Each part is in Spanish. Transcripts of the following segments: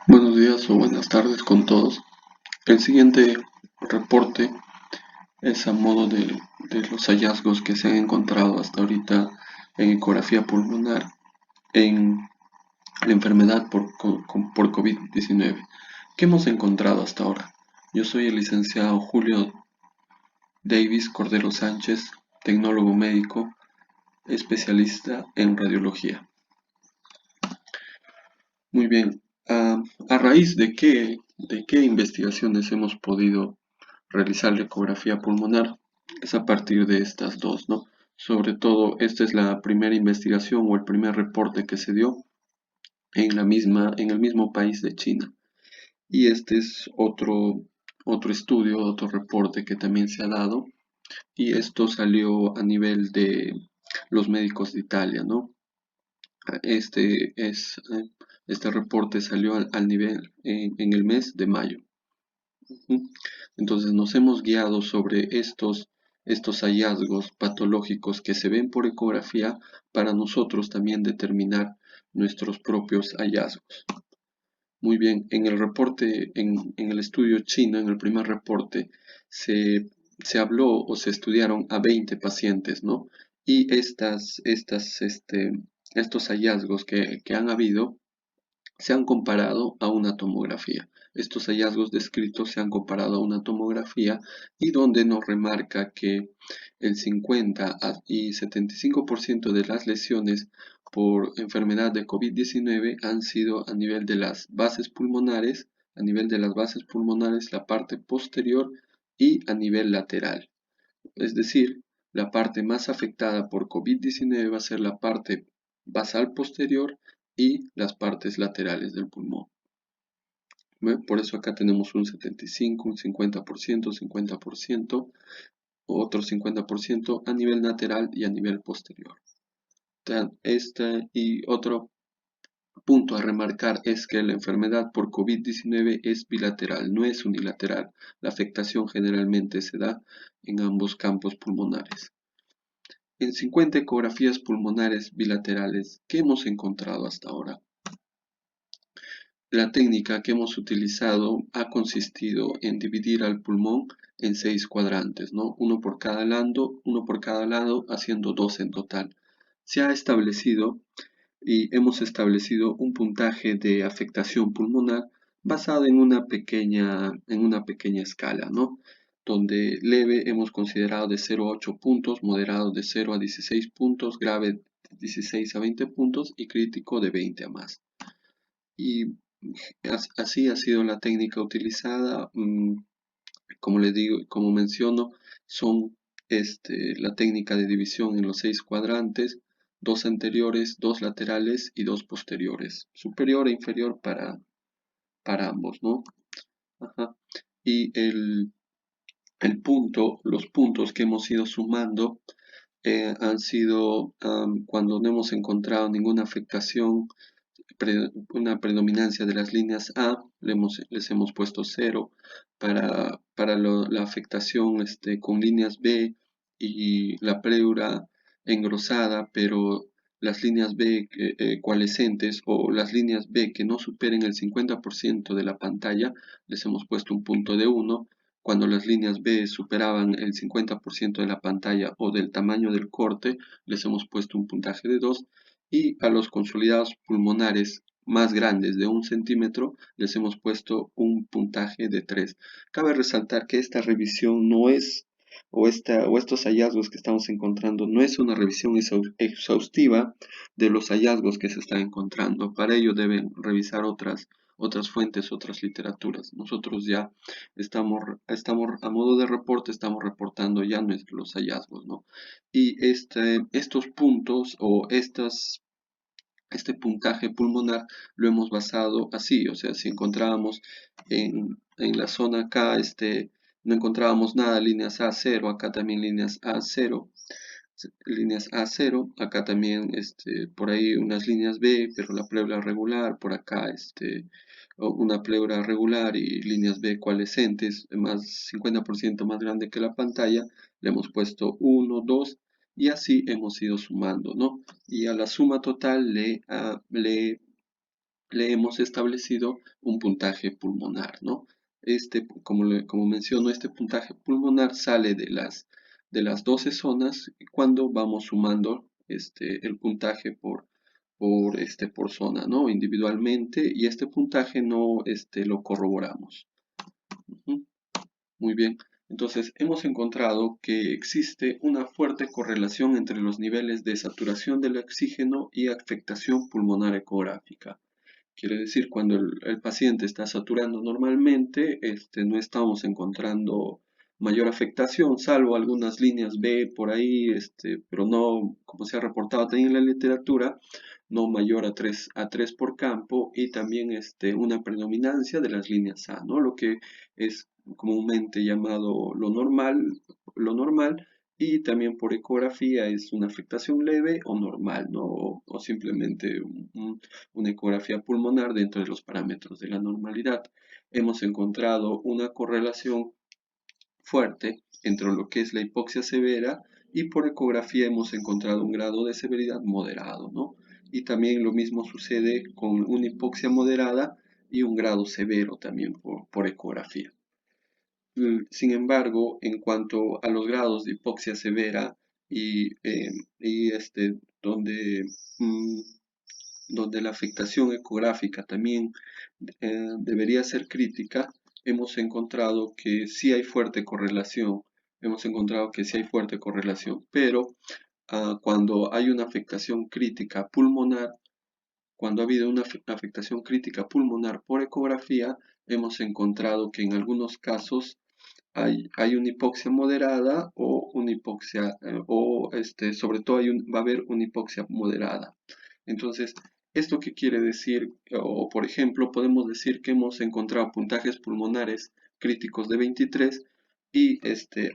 Buenos días o buenas tardes con todos. El siguiente reporte es a modo de los hallazgos que se han encontrado hasta ahorita en ecografía pulmonar en la enfermedad por COVID-19. ¿Qué hemos encontrado hasta ahora? Yo soy el licenciado Julio Davis Cordero Sánchez, tecnólogo médico, especialista en radiología. Muy bien. ¿A raíz de qué investigaciones hemos podido realizar la ecografía pulmonar? Es a partir de estas dos, ¿no? Sobre todo, esta es la primera investigación o el primer reporte que se dio en el mismo país de China. Y este es otro estudio, otro reporte que también se ha dado. Y esto salió a nivel de los médicos de Italia, ¿no? Este es, este reporte salió al nivel en el mes de mayo. Ujú. Entonces nos hemos guiado sobre estos hallazgos patológicos que se ven por ecografía para nosotros también determinar nuestros propios hallazgos. Muy bien, en el reporte, en el estudio chino, en el primer reporte, se habló o se estudiaron a 20 pacientes, ¿no? Y estos hallazgos que han habido se han comparado a una tomografía. Estos hallazgos descritos se han comparado a una tomografía y donde nos remarca que el 50 y 75% de las lesiones por enfermedad de COVID-19 han sido a nivel de las bases pulmonares, la parte posterior y a nivel lateral. Es decir, la parte más afectada por COVID-19 va a ser la parte basal posterior y las partes laterales del pulmón. ¿Ve? Por eso acá tenemos un 75, un 50%, otro 50% a nivel lateral y a nivel posterior. Y otro punto a remarcar es que la enfermedad por COVID-19 es bilateral, no es unilateral. La afectación generalmente se da en ambos campos pulmonares. En 50 ecografías pulmonares bilaterales, ¿qué hemos encontrado hasta ahora? La técnica que hemos utilizado ha consistido en dividir al pulmón en 6 cuadrantes, ¿no? Uno por cada lado, haciendo 2 en total. Se ha establecido y hemos establecido un puntaje de afectación pulmonar basado en una pequeña escala, ¿no? Donde leve hemos considerado de 0 a 8 puntos, moderado de 0 a 16 puntos, grave de 16 a 20 puntos y crítico de 20 a más. Y así ha sido la técnica utilizada. Como le digo, como menciono, son la técnica de división en los 6 cuadrantes, dos anteriores, dos laterales y dos posteriores, superior e inferior para ambos, ¿no? Ajá. Y los puntos que hemos ido sumando han sido cuando no hemos encontrado ninguna afectación, una predominancia de las líneas A, les hemos puesto 0. Para la afectación con líneas B y la pleura engrosada, pero las líneas B coalescentes o las líneas B que no superen el 50% de la pantalla, les hemos puesto un punto de 1. Cuando las líneas B superaban el 50% de la pantalla o del tamaño del corte, les hemos puesto un puntaje de 2. Y a los consolidados pulmonares más grandes de 1 centímetro les hemos puesto un puntaje de 3. Cabe resaltar que esta revisión no es, o estos hallazgos que estamos encontrando, no es una revisión exhaustiva de los hallazgos que se están encontrando. Para ello deben revisar otras fuentes, otras literaturas. Nosotros ya estamos a modo de reporte, estamos reportando ya nuestros hallazgos, ¿no? Y estos puntos o este puntaje pulmonar lo hemos basado así, o sea, si encontrábamos en la zona acá, no encontrábamos nada, líneas A0, acá también líneas A0, acá también por ahí unas líneas B, pero la pleura regular, por acá una pleura regular y líneas B coalescentes, más 50% más grande que la pantalla, le hemos puesto 1, 2 y así hemos ido sumando, ¿no? Y a la suma total le hemos establecido un puntaje pulmonar, ¿no? Como menciono, este puntaje pulmonar sale de las 12 zonas cuando vamos sumando el puntaje por zona, ¿no? Individualmente, y este puntaje no lo corroboramos. Ujú. Muy bien. Entonces, hemos encontrado que existe una fuerte correlación entre los niveles de saturación del oxígeno y afectación pulmonar ecográfica. Quiere decir, cuando el paciente está saturando normalmente, no estamos encontrando mayor afectación, salvo algunas líneas B por ahí, pero no, como se ha reportado también en la literatura, no mayor a tres por campo, y también una predominancia de las líneas A, ¿no? Lo que es comúnmente llamado lo normal, y también por ecografía es una afectación leve o normal, ¿no? O simplemente una ecografía pulmonar dentro de los parámetros de la normalidad. Hemos encontrado una correlación fuerte entre lo que es la hipoxia severa, y por ecografía hemos encontrado un grado de severidad moderado, ¿no? Y también lo mismo sucede con una hipoxia moderada y un grado severo también por ecografía. Sin embargo, en cuanto a los grados de hipoxia severa y donde, mm, donde la afectación ecográfica también debería ser crítica, hemos encontrado que sí hay fuerte correlación. Hemos encontrado que sí hay fuerte correlación, pero cuando hay una afectación crítica pulmonar, cuando ha habido una afectación crítica pulmonar por ecografía, hemos encontrado que en algunos casos hay una hipoxia moderada o una hipoxia, sobre todo va a haber una hipoxia moderada. Entonces, ¿esto qué quiere decir? O, por ejemplo, podemos decir que hemos encontrado puntajes pulmonares críticos de 23 y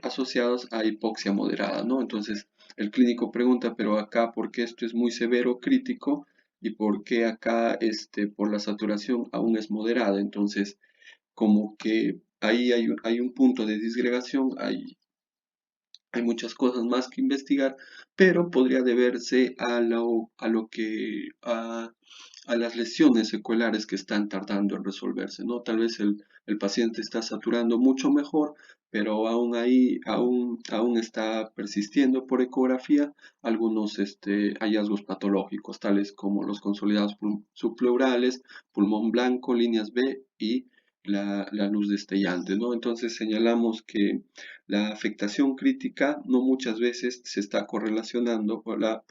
asociados a hipoxia moderada, ¿no? Entonces, el clínico pregunta, pero acá, ¿por qué esto es muy severo crítico? ¿Y por qué acá, por la saturación aún es moderada? Entonces, como que ahí hay un punto de disgregación, hay muchas cosas más que investigar, pero podría deberse a las lesiones seculares que están tardando en resolverse, ¿no? Tal vez el paciente está saturando mucho mejor, pero aún ahí, aún está persistiendo por ecografía algunos hallazgos patológicos, tales como los consolidados subpleurales, pulmón blanco, líneas B y la luz destellante, ¿no? Entonces señalamos que la afectación crítica no muchas veces se está correlacionando, la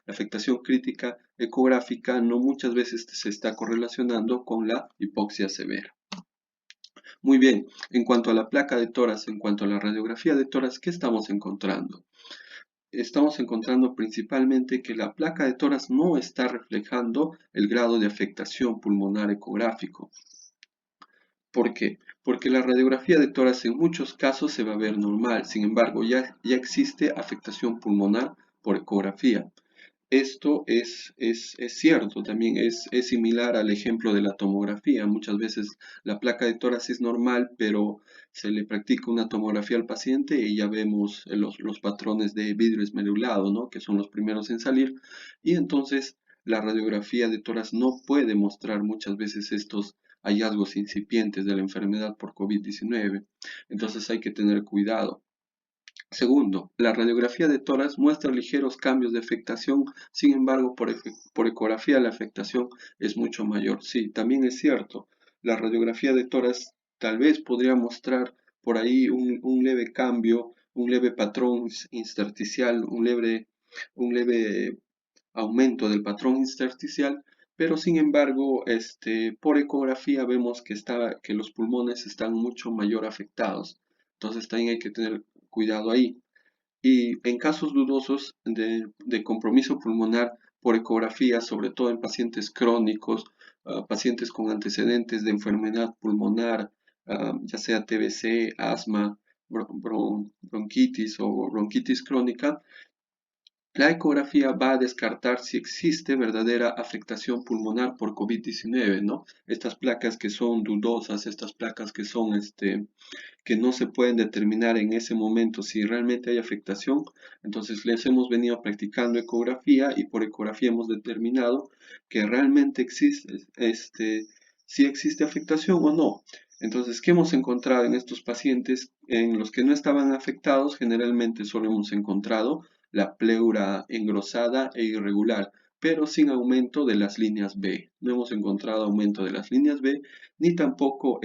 afectación crítica ecográfica no muchas veces se está correlacionando con la hipoxia severa. Muy bien, en cuanto a la placa de tórax, en cuanto a la radiografía de tórax, ¿qué estamos encontrando? Estamos encontrando principalmente que la placa de tórax no está reflejando el grado de afectación pulmonar ecográfico. ¿Por qué? Porque la radiografía de tórax en muchos casos se va a ver normal, sin embargo ya existe afectación pulmonar por ecografía. Esto es cierto, también es similar al ejemplo de la tomografía. Muchas veces la placa de tórax es normal, pero se le practica una tomografía al paciente y ya vemos los patrones de vidrio esmerulado, ¿no? Que son los primeros en salir. Y entonces la radiografía de tórax no puede mostrar muchas veces estos hallazgos incipientes de la enfermedad por COVID-19. Entonces hay que tener cuidado. Segundo, la radiografía de tórax muestra ligeros cambios de afectación, sin embargo, por ecografía la afectación es mucho mayor. Sí, también es cierto, la radiografía de tórax tal vez podría mostrar por ahí un leve cambio, un leve patrón intersticial, un leve aumento del patrón intersticial, pero sin embargo, por ecografía vemos que los pulmones están mucho mayor afectados. Entonces también hay que tener cuidado ahí. Y en casos dudosos de compromiso pulmonar por ecografía, sobre todo en pacientes crónicos, pacientes con antecedentes de enfermedad pulmonar, ya sea TBC, asma, bronquitis o bronquitis crónica, La ecografía va a descartar si existe verdadera afectación pulmonar por COVID-19, ¿no? Estas placas que son dudosas, estas placas que son que no se pueden determinar en ese momento si realmente hay afectación. Entonces les hemos venido practicando ecografía y por ecografía hemos determinado que realmente existe, si existe afectación o no. Entonces, ¿qué hemos encontrado en estos pacientes? En los que no estaban afectados, generalmente solo hemos encontrado la pleura engrosada e irregular, pero sin aumento de las líneas B. No hemos encontrado aumento de las líneas B, ni tampoco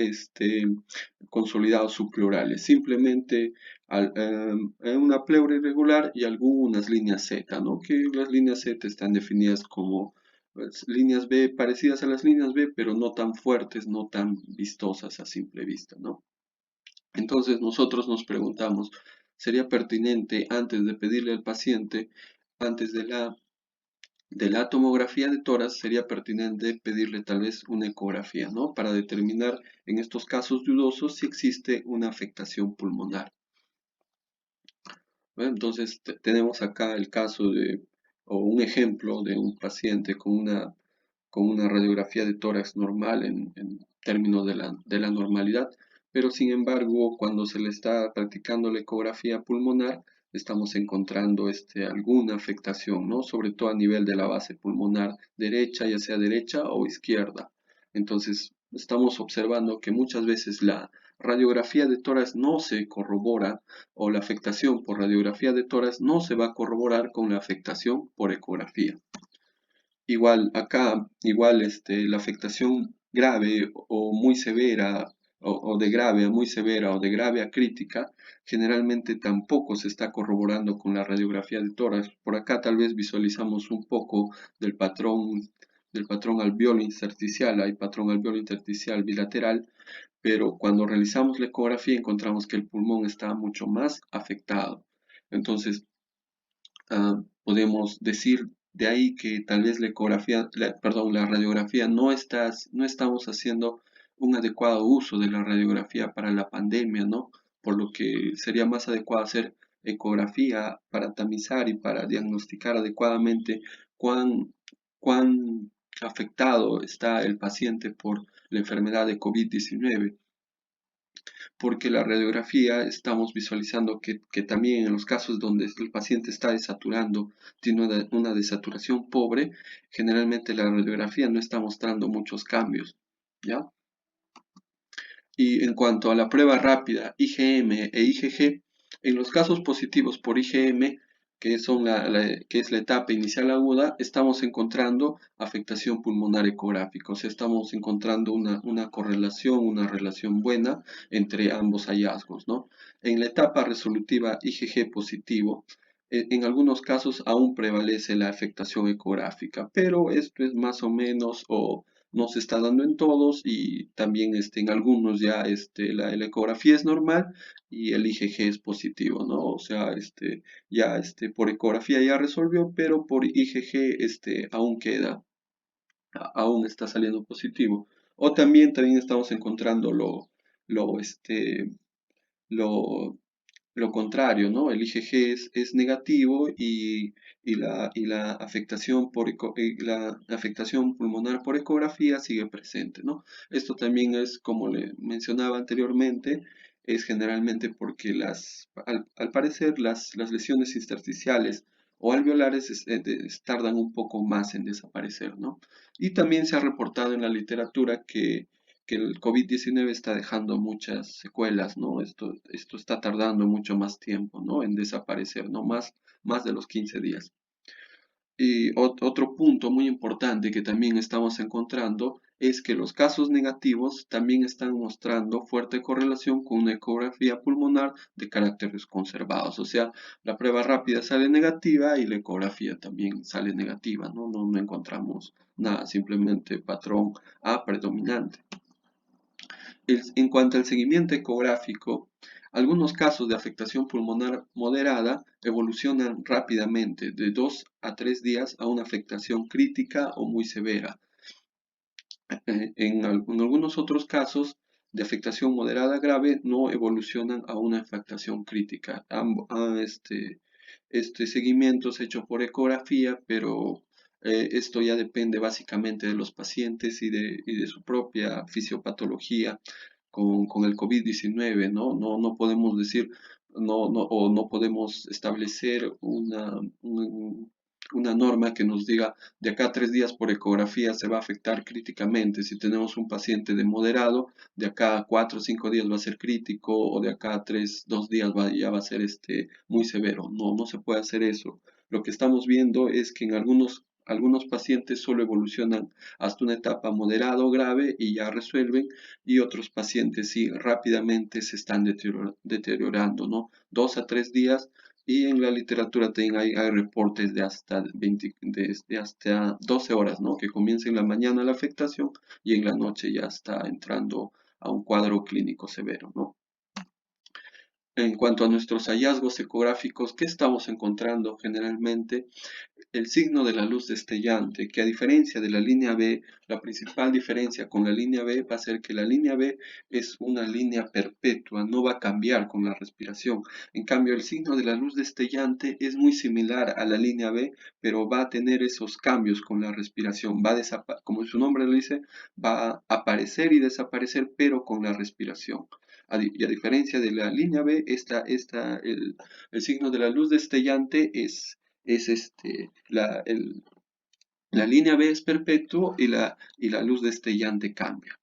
consolidados subpleurales, simplemente una pleura irregular y algunas líneas Z, ¿no? Que las líneas Z están definidas como pues, líneas B parecidas a las líneas B, pero no tan fuertes, no tan vistosas a simple vista, ¿no? Entonces nosotros nos preguntamos, ¿sería pertinente antes de pedirle al paciente, antes de la tomografía de tórax, sería pertinente pedirle tal vez una ecografía, ¿no? Para determinar en estos casos dudosos si existe una afectación pulmonar. Bueno, entonces tenemos acá el caso o un ejemplo de un paciente con una radiografía de tórax normal en términos de la normalidad, pero sin embargo, cuando se le está practicando la ecografía pulmonar, estamos encontrando alguna afectación, ¿no? Sobre todo a nivel de la base pulmonar derecha, ya sea derecha o izquierda. Entonces, estamos observando que muchas veces la radiografía de tórax no se corrobora o la afectación por radiografía de tórax no se va a corroborar con la afectación por ecografía. Igual acá, igual la afectación grave o muy severa, o de grave a muy severa o de grave a crítica, generalmente tampoco se está corroborando con la radiografía de tórax. Por acá tal vez visualizamos un poco del patrón alveolo intersticial, hay patrón alveolo intersticial bilateral, pero cuando realizamos la ecografía encontramos que el pulmón está mucho más afectado. Entonces, podemos decir de ahí que tal vez la ecografía, perdón, la radiografía no estamos haciendo un adecuado uso de la radiografía para la pandemia, ¿no? Por lo que sería más adecuado hacer ecografía para tamizar y para diagnosticar adecuadamente cuán afectado está el paciente por la enfermedad de COVID-19, porque la radiografía estamos visualizando que también en los casos donde el paciente está desaturando, tiene una desaturación pobre, generalmente la radiografía no está mostrando muchos cambios, ¿ya? Y en cuanto a la prueba rápida IgM e IgG, en los casos positivos por IgM, que es la etapa inicial aguda, estamos encontrando afectación pulmonar ecográfica, o sea, estamos encontrando una correlación, una relación buena entre ambos hallazgos, ¿no? En la etapa resolutiva IgG positivo, en algunos casos aún prevalece la afectación ecográfica, pero esto es más o menos o no se está dando en todos y también en algunos ya la ecografía es normal y el IgG es positivo, ¿no? O sea, ya por ecografía ya resolvió, pero por IgG aún queda, aún está saliendo positivo. O también estamos encontrando lo, este, lo, lo contrario, ¿no? El IgG es negativo y la afectación la afectación pulmonar por ecografía sigue presente, ¿no? Esto también es, como le mencionaba anteriormente, es generalmente porque al parecer las lesiones intersticiales o alveolares tardan un poco más en desaparecer, ¿no? Y también se ha reportado en la literatura que el COVID-19 está dejando muchas secuelas, ¿no? Esto está tardando mucho más tiempo, ¿no? En desaparecer, ¿no? Más de los 15 días. Y otro punto muy importante que también estamos encontrando es que los casos negativos también están mostrando fuerte correlación con una ecografía pulmonar de caracteres conservados. O sea, la prueba rápida sale negativa y la ecografía también sale negativa, ¿no? No encontramos nada, simplemente patrón A predominante. En cuanto al seguimiento ecográfico, algunos casos de afectación pulmonar moderada evolucionan rápidamente, de 2 a 3 días a una afectación crítica o muy severa. En algunos otros casos de afectación moderada grave no evolucionan a una afectación crítica. seguimientos hechos por ecografía, pero esto ya depende básicamente de los pacientes y de su propia fisiopatología con el COVID-19, ¿no? No podemos decir, o no podemos establecer una norma que nos diga de acá a 3 días por ecografía se va a afectar críticamente. Si tenemos un paciente de moderado, de acá a 4 o 5 días va a ser crítico, o de acá a 2 días ya va a ser muy severo. No se puede hacer eso. Lo que estamos viendo es que en algunos pacientes solo evolucionan hasta una etapa moderado o grave y ya resuelven, y otros pacientes sí rápidamente se están deteriorando, ¿no? 2 a 3 días, y en la literatura también hay reportes de hasta 20, de hasta 12 horas, ¿no? Que comienza en la mañana la afectación y en la noche ya está entrando a un cuadro clínico severo, ¿no? En cuanto a nuestros hallazgos ecográficos, ¿qué estamos encontrando generalmente? El signo de la luz destellante, que a diferencia de la línea B, la principal diferencia con la línea B va a ser que la línea B es una línea perpetua, no va a cambiar con la respiración. En cambio, el signo de la luz destellante es muy similar a la línea B, pero va a tener esos cambios con la respiración. Como su nombre lo dice, va a aparecer y desaparecer, pero con la respiración. Y a diferencia de la línea B, el signo de la luz destellante la línea B es perpetuo y la luz destellante cambia.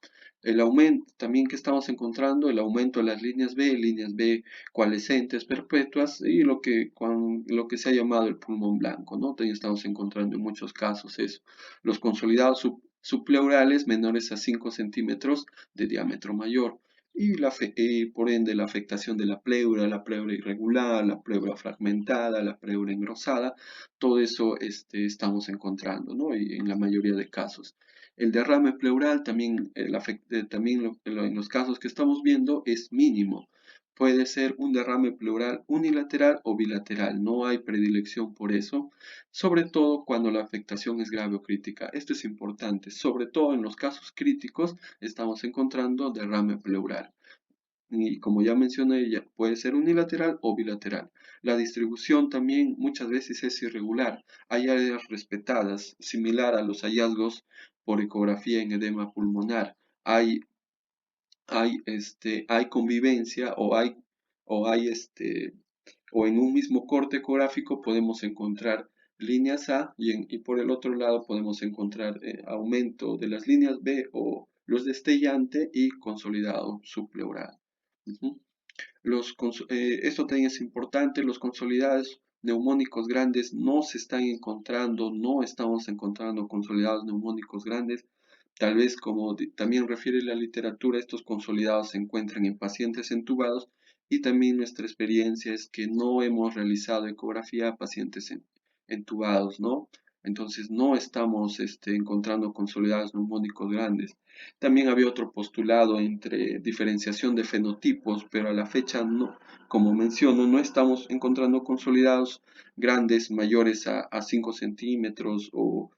El aumento también que estamos encontrando, el aumento de las líneas B coalescentes perpetuas, y lo que se ha llamado el pulmón blanco, ¿no? También estamos encontrando en muchos casos eso. Los consolidados subpleurales menores a 5 centímetros de diámetro mayor. Y por ende la afectación de la pleura irregular, la pleura fragmentada, la pleura engrosada, todo eso estamos encontrando, ¿no? Y en la mayoría de casos. El derrame pleural también, en los casos que estamos viendo, es mínimo. Puede ser un derrame pleural unilateral o bilateral, no hay predilección por eso, sobre todo cuando la afectación es grave o crítica. Esto es importante, sobre todo en los casos críticos estamos encontrando derrame pleural. Y como ya mencioné, puede ser unilateral o bilateral. La distribución también muchas veces es irregular. Hay áreas respetadas, similar a los hallazgos por ecografía en edema pulmonar. Hay convivencia, o en un mismo corte ecográfico podemos encontrar líneas A, y por el otro lado podemos encontrar aumento de las líneas B o luz destellante y consolidado subpleural. Ujú. Esto también es importante, los consolidados neumónicos grandes no se están encontrando, no estamos encontrando consolidados neumónicos grandes. Tal vez, como también refiere la literatura, estos consolidados se encuentran en pacientes entubados, y también nuestra experiencia es que no hemos realizado ecografía a pacientes entubados, ¿no? Entonces no estamos encontrando consolidados neumónicos grandes. También había otro postulado entre diferenciación de fenotipos, pero a la fecha no, como menciono, no estamos encontrando consolidados grandes mayores a 5 centímetros o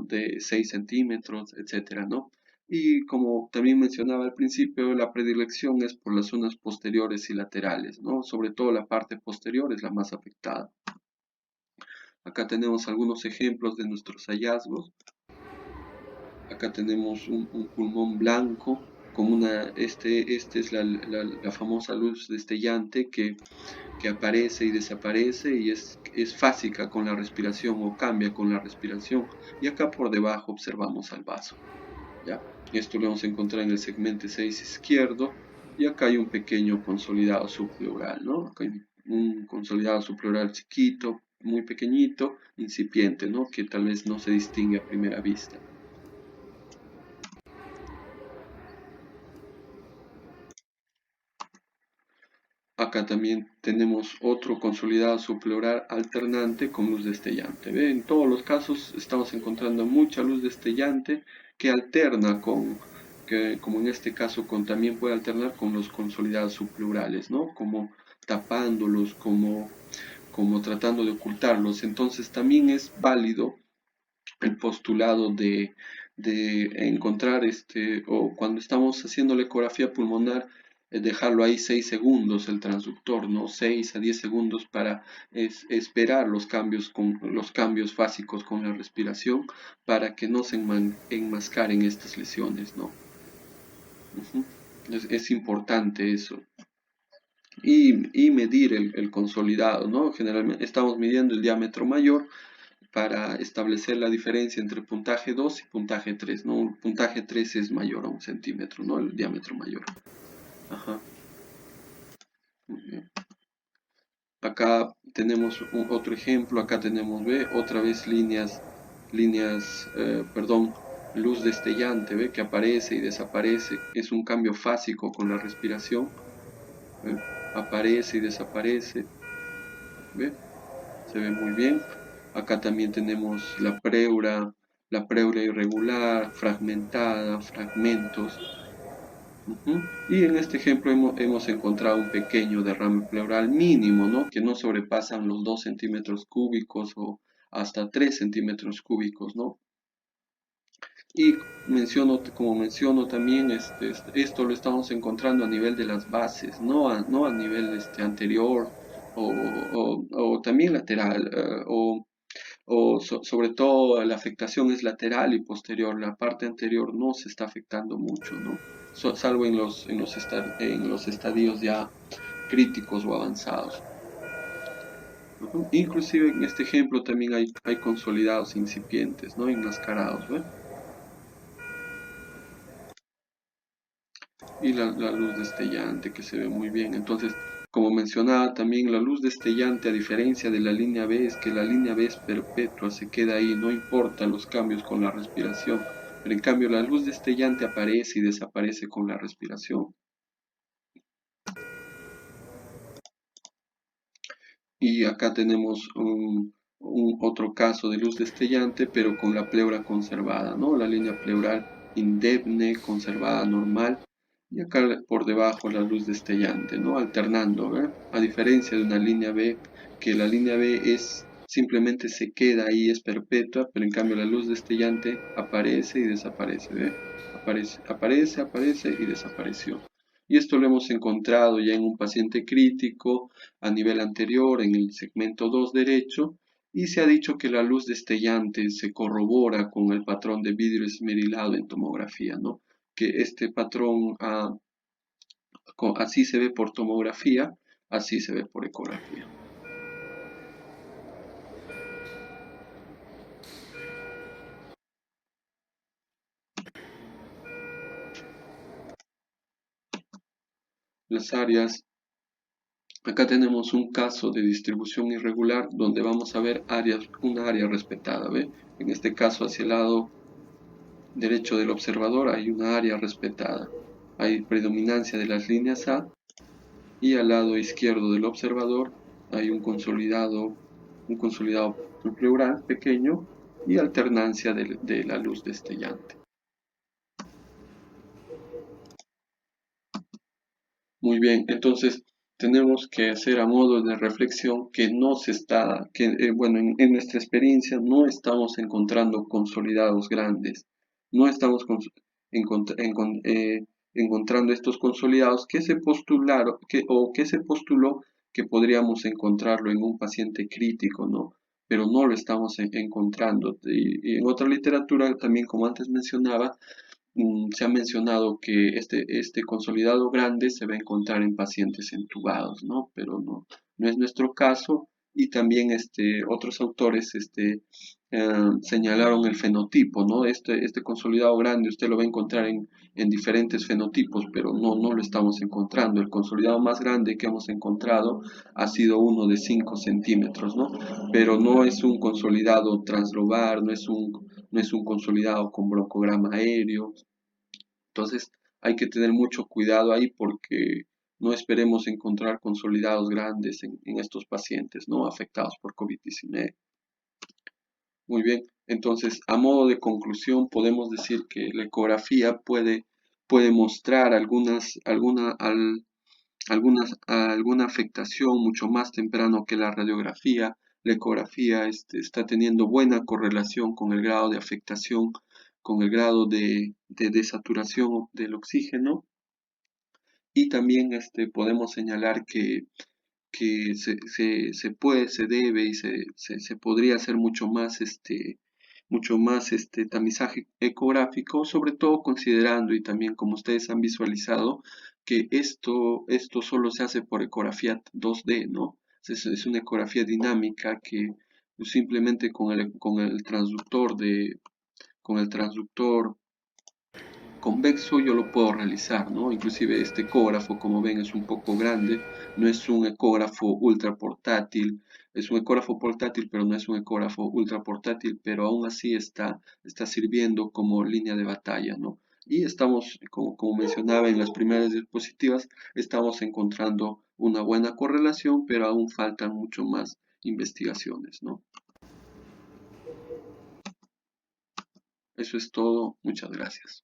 de 6 centímetros, etcétera, ¿no? Y como también mencionaba al principio, la predilección es por las zonas posteriores y laterales, ¿no? Sobre todo la parte posterior es la más afectada. Acá tenemos algunos ejemplos de nuestros hallazgos. Acá tenemos un pulmón blanco con este es la famosa luz destellante que aparece y desaparece, y es fásica con la respiración o cambia con la respiración. Y acá por debajo observamos al vaso, ¿ya? Esto lo vamos a encontrar en el segmento 6 izquierdo, y acá hay un pequeño consolidado subpleural, ¿no? Acá hay un consolidado subpleural chiquito, muy pequeñito, incipiente, ¿no? Que tal vez no se distingue a primera vista. Acá también tenemos otro consolidado subpleural alternante con luz destellante. ¿Ve? En todos los casos estamos encontrando mucha luz destellante que alterna como en este caso también puede alternar con los consolidados subpleurales, ¿no? Como tapándolos, como tratando de ocultarlos. Entonces también es válido el postulado de encontrar o cuando estamos haciendo la ecografía pulmonar, dejarlo ahí 6 segundos el transductor, ¿no? 6 a 10 segundos para esperar los cambios fásicos con la respiración para que no se enmascaren estas lesiones, ¿no? Ujú. Es importante eso. Y medir el consolidado, ¿no? Generalmente estamos midiendo el diámetro mayor para establecer la diferencia entre puntaje 2 y puntaje 3, ¿no? El puntaje 3 es mayor a 1 centímetro, ¿no? El diámetro mayor. Ajá. Muy bien. Acá tenemos otro ejemplo, acá tenemos, ¿ve? Otra vez perdón, luz destellante, ¿ve? Que aparece y desaparece. Es un cambio fásico con la respiración, ¿ve? Aparece y desaparece, ¿ve? Se ve muy bien. Acá también tenemos la pleura irregular, fragmentada, fragmentos. Ujú. Y en este ejemplo hemos encontrado un pequeño derrame pleural mínimo, ¿no? Que no sobrepasan los 2 centímetros cúbicos o hasta 3 centímetros cúbicos, ¿no? Y como menciono también, esto lo estamos encontrando a nivel de las bases, no a nivel anterior o también lateral, sobre todo la afectación es lateral y posterior, la parte anterior no se está afectando mucho, ¿no? Salvo en los estadios ya críticos o avanzados. Ujú. Inclusive en este ejemplo también hay consolidados incipientes, ¿no? Enmascarados, ¿ve? Y la luz destellante que se ve muy bien. Entonces, como mencionaba también, la luz destellante, a diferencia de la línea B, es que la línea B es perpetua, se queda ahí, no importa los cambios con la respiración. Pero en cambio, la luz destellante aparece y desaparece con la respiración. Y acá tenemos un otro caso de luz destellante, pero con la pleura conservada, ¿no? La línea pleural indemne, conservada, normal. Y acá por debajo la luz destellante, ¿no? Alternando, ¿eh? A diferencia de una línea B, que la línea B simplemente se queda ahí, es perpetua, pero en cambio la luz destellante aparece y desaparece, ¿ve? Aparece y desapareció. Y esto lo hemos encontrado ya en un paciente crítico a nivel anterior en el segmento 2 derecho, y se ha dicho que la luz destellante se corrobora con el patrón de vidrio esmerilado en tomografía, ¿no? Que este patrón así se ve por tomografía, así se ve por ecografía. Las áreas, acá tenemos un caso de distribución irregular donde vamos a ver una área respetada, ¿ve? En este caso hacia el lado derecho del observador hay una área respetada. Hay predominancia de las líneas A y al lado izquierdo del observador hay un consolidado pleural pequeño y alternancia de la luz destellante. Muy bien, entonces tenemos que hacer a modo de reflexión que no se está, que bueno, en nuestra experiencia no estamos encontrando consolidados grandes, no estamos encontrando estos consolidados que se postularon que se postuló que podríamos encontrarlo en un paciente crítico, ¿no? Pero no lo estamos encontrando. Y en otra literatura, también como antes mencionaba, se ha mencionado que este consolidado grande se va a encontrar en pacientes entubados, ¿no? Pero no es nuestro caso. Y también otros autores señalaron el fenotipo, ¿no? Este consolidado grande usted lo va a encontrar en diferentes fenotipos, pero no lo estamos encontrando. El consolidado más grande que hemos encontrado ha sido uno de 5 centímetros, ¿no? Pero no es un consolidado translobar, no es un consolidado con broncograma aéreo. Entonces hay que tener mucho cuidado ahí porque no esperemos encontrar consolidados grandes en estos pacientes no afectados por COVID-19. Muy bien, entonces a modo de conclusión podemos decir que la ecografía puede mostrar alguna afectación mucho más temprano que la radiografía. La ecografía está teniendo buena correlación con el grado de afectación, con el grado de desaturación del oxígeno Y también podemos señalar que se puede, se debe y se podría hacer mucho más tamizaje ecográfico, sobre todo considerando y también como ustedes han visualizado, que esto solo se hace por ecografía 2D, ¿no? Es una ecografía dinámica que simplemente con el transductor convexo yo lo puedo realizar, ¿no? Inclusive este ecógrafo, como ven, es un poco grande, no es un ecógrafo ultra portátil, es un ecógrafo portátil, pero no es un ecógrafo ultra portátil, pero aún así está sirviendo como línea de batalla, ¿no? Y estamos, como mencionaba en las primeras diapositivas, estamos encontrando una buena correlación, pero aún faltan mucho más investigaciones, ¿no? Eso es todo, muchas gracias.